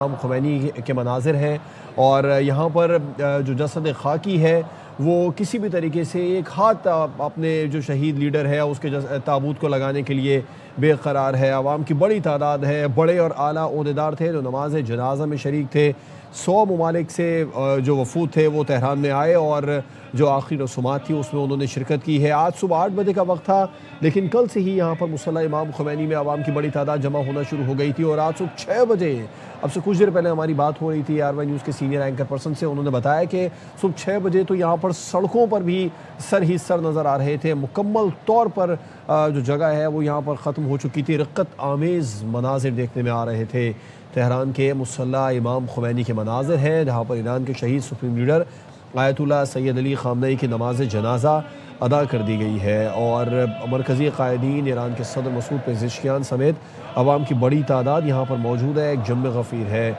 इमाम खुमैनी के मनाजिर हैं और यहाँ पर जो जसद खाकी है वो किसी भी तरीके से एक हाथ अपने जो शहीद लीडर है उसके ताबूत को लगाने के लिए बेकरार है। आवाम की बड़ी तादाद है, बड़े और आला ओहदेदार थे जो नमाज जनाजा में शरीक थे। 100 ममालिक से जो वफूद थे वो तेहरान में आए और जो आखिरी रसूमात थी उसमें उन्होंने शिरकत की है। आज सुबह 8 बजे का वक्त था, लेकिन कल से ही यहाँ पर मुसल्ला इमाम खुमैनी में आवाम की बड़ी तादाद जमा होना शुरू हो गई थी और आज सुबह 6 बजे, अब से कुछ देर पहले हमारी बात हो रही थी आरवाई न्यूज़ के सीनियर एंकर पर्सन से, उन्होंने बताया कि सुबह 6 बजे तो यहाँ पर सड़कों पर भी सर ही सर नज़र आ रहे थे। मुकम्मल तौर पर जो जगह है वो यहाँ पर ख़त्म हो चुकी थी। रक़्क़त आमेज़ मनाजिर देखने में आ रहे थे। तेहरान के मुसल्ला इमाम खुमैनी के मनाजिर हैं जहाँ पर ईरान के शहीद supreme leader Ayatollah Sayyid Ali Khamenei की नमाज जनाजा अदा कर दी गई है और मरकज़ी क़ायदीन, ईरान के सदर मसूद पेज़ेश्कियान समेत अवाम की बड़ी तादाद यहाँ पर मौजूद है। एक जम गफ़ीर है,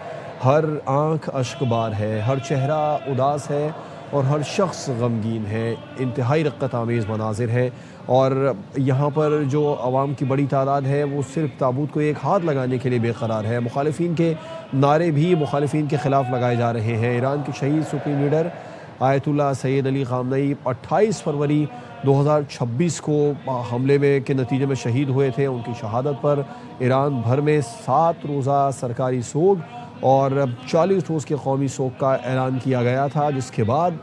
हर आँख अश्कबार है, हर चेहरा उदास है और हर शख्स गमगीन है। इंतहाई रक़्क़त आमेज़ मनाजिर हैं और यहाँ पर जो आवाम की बड़ी तादाद है वो सिर्फ ताबूत को एक हाथ लगाने के लिए बेकरार है। मुखालिफिन के नारे भी मुखालिफिन के ख़िलाफ़ लगाए जा रहे हैं। ईरान के शहीद supreme leader Ayatollah Sayyid Ali Khamenei 28 फरवरी 2026 को हमले में के नतीजे में शहीद हुए थे। उनकी शहादत पर ईरान भर में 7 रोज़ा सरकारी सोग और 40 रोज़ के कौमी सोग का ऐलान किया गया था, जिसके बाद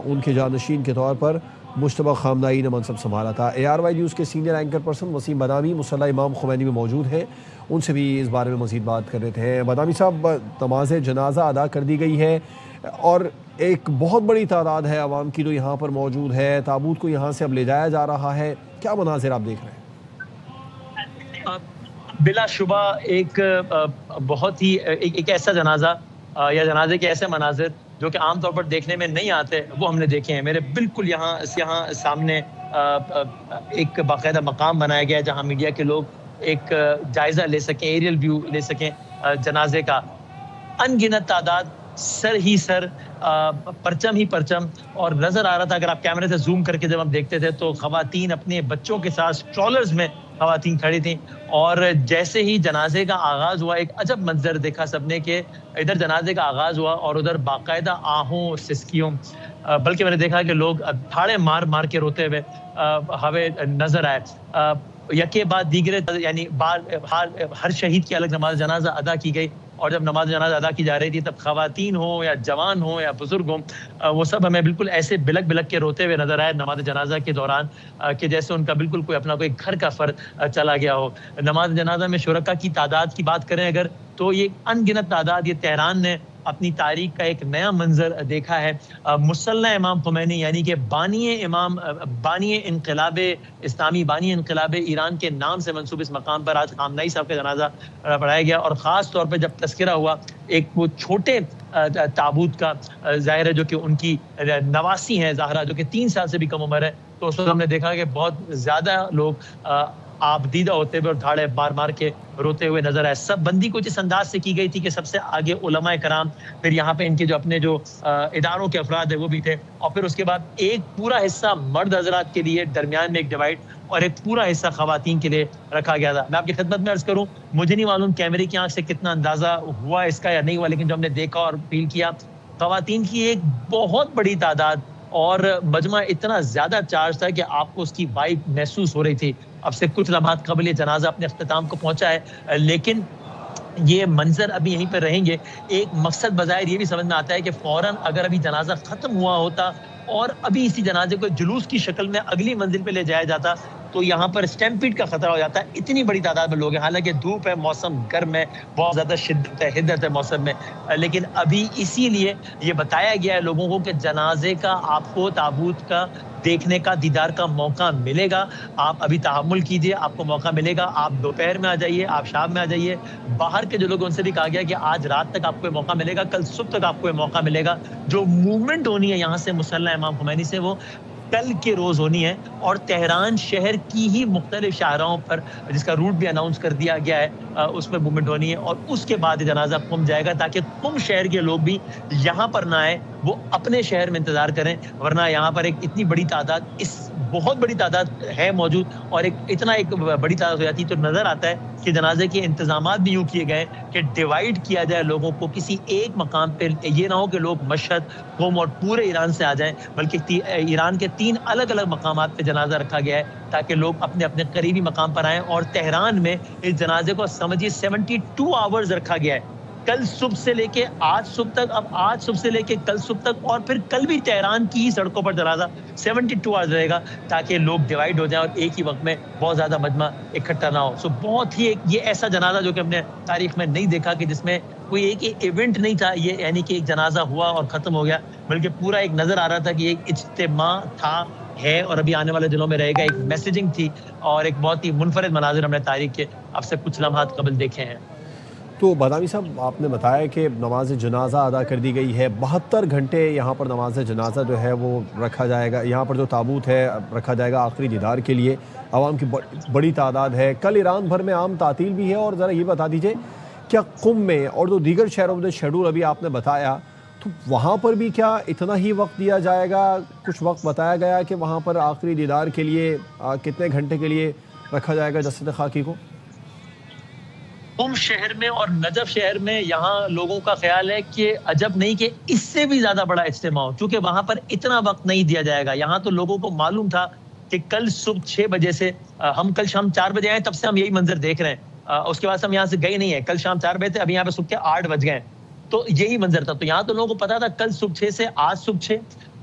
उनके जानशीन के तौर पर मुश्तबा ख़ामनेई ने मनसब संभाला था। ARY न्यूज़ के सीनियर एंकर पर्सन वसीम बदामी मुसल्ला इमाम खुमैनी में मौजूद हैं, उनसे भी इस बारे में मज़ीद बात कर रहे थे। बदामी साहब, नमाज जनाजा अदा कर दी गई है और एक बहुत बड़ी तादाद है आवाम की जो यहाँ पर मौजूद है। ताबूत को यहाँ से अब ले जाया जा रहा है, क्या मनाजिर आप देख रहे हैं? बिलाशुबा एक बहुत ही एक ऐसा जनाजा या जनाजे के ऐसे मनाजिर जो कि आमतौर पर देखने में नहीं आते वो हमने देखे हैं। मेरे बिल्कुल यहाँ सामने एक बाकायदा मकाम बनाया गया है जहाँ मीडिया के लोग एक जायज़ा ले सकें, एरियल व्यू ले सकें जनाजे का। अनगिनत तादाद, सर ही सर, परचम ही परचम, और नजर आ रहा था अगर आप कैमरे से जूम करके जब हम देखते थे तो खवातीन अपने बच्चों के साथ स्ट्रॉलर्स में खवातीन खड़ी थी। और जैसे ही जनाजे का आगाज हुआ एक अजब मंजर देखा सबने कि इधर जनाजे का आगाज हुआ और उधर बाकायदा आहों सिसकियों, बल्कि मैंने देखा कि लोग थाड़े मार मार के रोते हुए हमें नजर आए। यके बाद दीगरे यानी हर शहीद की अलग नमाज जनाजा अदा की गई और जब नमाज जनाजा अदा की जा रही थी तब खवातीन हो या जवान हो या बुजुर्ग हो, वो सब हमें बिल्कुल ऐसे बिलक बिलक के रोते हुए नजर आए नमाज जनाजा के दौरान कि जैसे उनका बिल्कुल कोई घर का फर्द चला गया हो। नमाज जनाजा में शुरका की तादाद की बात करें अगर, तो ये अनगिनत तादाद, ये तेहरान ने अपनी तारीख का एक नया मंजर देखा है। मुसल्ला इमाम खुमैनी यानी कि बानी इनकलाब इस्लामी, बानी इनकलाब ईरान के नाम से मंसूब इस मकाम पर आज ख़ामनेई साहब का जनाजा पढ़ाया गया और ख़ास तौर पर जब तस्करा हुआ एक वो छोटे ताबूत का, ज़ाहिर है जो कि उनकी नवासी हैं ज़हरा, जो कि 3 साल से भी कम उम्र है, तो उस वक्त हमने देखा कि बहुत ज़्यादा लोग आपदीदा होते हुए और धाड़े मार मार के रोते हुए नजर आए। सब बंदी कुछ इस अंदाज से की गई थी कि सबसे आगे उलमाए कराम, फिर यहाँ पे इनके जो अपने जो इदारों के अफराद है वो भी थे, और फिर उसके बाद एक पूरा हिस्सा मर्द हजरात के लिए, दरमियान में एक डिवाइड, और एक पूरा हिस्सा खवातीन के लिए रखा गया था। मैं आपकी खिदमत में अर्ज करूँ, मुझे नहीं मालूम कैमरे की आंख से कितना अंदाजा हुआ इसका या नहीं हुआ, लेकिन जो हमने देखा और फील किया, खवातीन की एक बहुत बड़ी तादाद और मजमा इतना ज्यादा चार्ज था कि आपको उसकी वाइब महसूस हो रही थी। अब से कुछ लम्हात कबल ये जनाजा अपने अख्ताम को पहुंचा है, लेकिन ये मंजर अभी यहीं पर रहेंगे। एक मकसद बज़ाहिर ये भी समझ में आता है कि फौरन अगर अभी जनाजा खत्म हुआ होता और अभी इसी जनाजे को जुलूस की शक्ल में अगली मंजिल पे ले जाया जाता तो यहाँ पर स्टैम्पीड का खतरा हो जाता है। इतनी बड़ी तादाद में लोग हैं, हालांकि धूप है, मौसम गर्म है, बहुत ज्यादा शिद्दत है, हिद्दत है मौसम में, लेकिन अभी इसीलिए ये बताया गया है लोगों को कि जनाजे का आपको ताबूत का देखने का, दीदार का मौका मिलेगा। आप अभी तहम्मुल कीजिए, आपको मौका मिलेगा। आप दोपहर में आ जाइए, आप शाम में आ जाइए। बाहर के जो लोग, उनसे भी कहा गया कि आज रात तक आपको मौका मिलेगा, कल सुबह तक आपको मौका मिलेगा। जो मूवमेंट होनी है यहाँ से मुसल्ला इमाम खुमैनी से वो कल के रोज होनी है और तेहरान शहर की ही मुख्तलिफ शाहराहों पर, जिसका रूट भी अनाउंस कर दिया गया है, उस पर मूवमेंट होनी है और उसके बाद जनाजा कुम जाएगा ताकि कुम शहर के लोग भी यहाँ पर ना आए, वो अपने शहर में इंतजार करें, वरना यहाँ पर एक इतनी बड़ी तादाद इस बहुत बड़ी तादाद है मौजूद और एक बड़ी तादाद हो जाती है तो नजर आता है कि जनाजे के इंतजामात भी यूं किए गए कि डिवाइड किया जाए लोगों को किसी एक मकाम पे, ये ना हो कि लोग मशहद, क़ुम और पूरे ईरान से आ जाएं, बल्कि ईरान के 3 अलग अलग मकामात पे जनाजा रखा गया है ताकि लोग अपने अपने करीबी मकाम पर आएं। और तेहरान में इस जनाजे को समझिए 72 आवर्स रखा गया है, कल सुबह से लेके आज सुबह तक, अब आज सुबह से लेके कल सुबह तक, और फिर कल भी तेहरान की ही सड़कों पर जनाजा 72 आवर्स रहेगा ताकि लोग डिवाइड हो जाएं और एक ही वक्त में बहुत ज्यादा मजमा इकट्ठा ना हो। सो बहुत ही ये ऐसा जनाजा जो कि हमने तारीख में नहीं देखा कि जिसमें कोई एक इवेंट नहीं था, ये यानी कि एक जनाजा हुआ और खत्म हो गया, बल्कि पूरा एक नजर आ रहा था कि एक इज्तिमा था, है और अभी आने वाले दिनों में रहेगा। एक मैसेजिंग थी और एक बहुत ही मुनफरिद मनाजिर हमने तारीख के अब से कुछ लम्हात कबल देखे हैं। तो बादामी साहब, आपने बताया कि नमाज जनाजा अदा कर दी गई है, 72 घंटे यहाँ पर नमाज जनाजा जो है वो रखा जाएगा, यहाँ पर जो ताबूत है रखा जाएगा आखिरी दीदार के लिए। आवाम की बड़ी तादाद है, कल ईरान भर में आम तातील भी है। और ज़रा ये बता दीजिए, क्या क़ुम में और जो दीगर शहरों में शेड्यूल अभी आपने बताया, तो वहाँ पर भी क्या इतना ही वक्त दिया जाएगा? कुछ वक्त बताया गया कि वहाँ पर आखिरी दीदार के लिए कितने घंटे के लिए रखा जाएगा जसद खाकी को? क़ुम शहर में और नजफ शहर में यहाँ लोगों का ख्याल है कि अजब नहीं कि इससे भी ज्यादा बड़ा इज्तिमा हो, क्योंकि वहां पर इतना वक्त नहीं दिया जाएगा। यहाँ तो लोगों को मालूम था कि कल सुबह 6 बजे से, हम कल शाम 4 बजे आए, तब से हम यही मंजर देख रहे हैं। उसके बाद हम यहाँ से गए नहीं है, कल शाम 4 बजे थे, अभी यहाँ पे सुबह के 8 बज गए, तो यही मंजर था। तो यहाँ तो लोगों को पता था कल सुबह 6 से आज सुबह 6,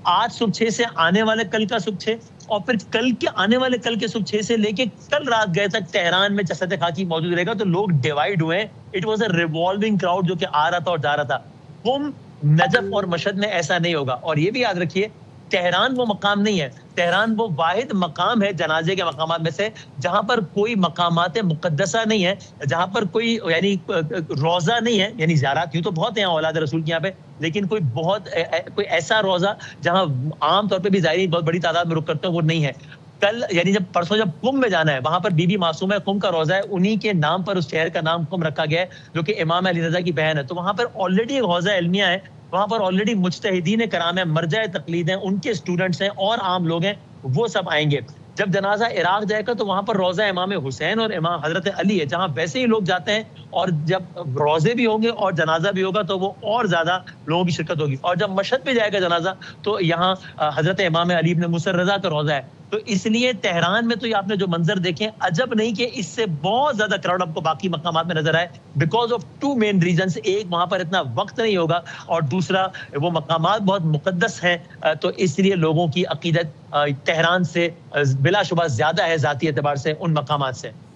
आज सुबह 6 से आने वाले कल का सुबह 6, और फिर कल के आने वाले कल के सुबह 6 से लेके कल रात गए तक तेहरान में जसद खाकी मौजूद रहेगा। तो लोग डिवाइड हुए, it was a revolving crowd जो कि आ रहा था और जा रहा था। क़ुम, नजफ और मशहद में ऐसा नहीं होगा। और ये भी याद रखिए, तेहरान वो मकाम नहीं है, तेहरान वो वाहिद मकाम है जनाजे के मकामात में से जहां पर कोई मकामात मुकद्दसा नहीं है, जहां पर कोई यानी रोजा नहीं है, यानी ज़ियारत यूं तो बहुत है औलाद रसूल के यहाँ पे, लेकिन कोई ऐसा रोजा जहां आमतौर पे भी ज़ायरीन बहुत बड़ी तादाद में रुक करते हैं, वो नहीं है। कल यानी जब परसों जब क़ुम में जाना है, वहां पर बीबी मासूम है, क़ुम का रोजा है, उन्हीं के नाम पर उस शहर का नाम क़ुम रखा गया है, जो कि इमाम अली रज़ा की बहन है। तो वहां पर ऑलरेडी एक हौज़ा इल्मिया है, वहां पर ऑलरेडी मुज्तहिदीन कराम है, मरजाए तकलीद हैं, उनके स्टूडेंट्स हैं और आम लोग हैं, वो सब आएंगे। जब जनाजा इराक जाएगा तो वहां पर रोजा इमाम हुसैन और इमाम हजरत अली है, जहां वैसे ही लोग जाते हैं, और जब रोजे भी होंगे और जनाजा भी होगा तो वो और ज्यादा लोगों की शिरकत होगी। और जब मशहद पे जाएगा जनाजा तो यहाँ हजरत इमाम अली इब्न मूसा रज़ा का रोजा है। तो इसलिए तेहरान में तो ये आपने जो मंजर देखे, अजब नहीं कि इससे बहुत ज्यादा क्राउड आपको बाकी मकामात में नजर आए, बिकॉज ऑफ 2 मेन रीजंस। एक, वहां पर इतना वक्त नहीं होगा, और दूसरा, वो मकामात बहुत मुकद्दस हैं, तो इसलिए लोगों की अकीदत तेहरान से बिलाशुबा ज्यादा है जाती एतबार से उन मकामात से।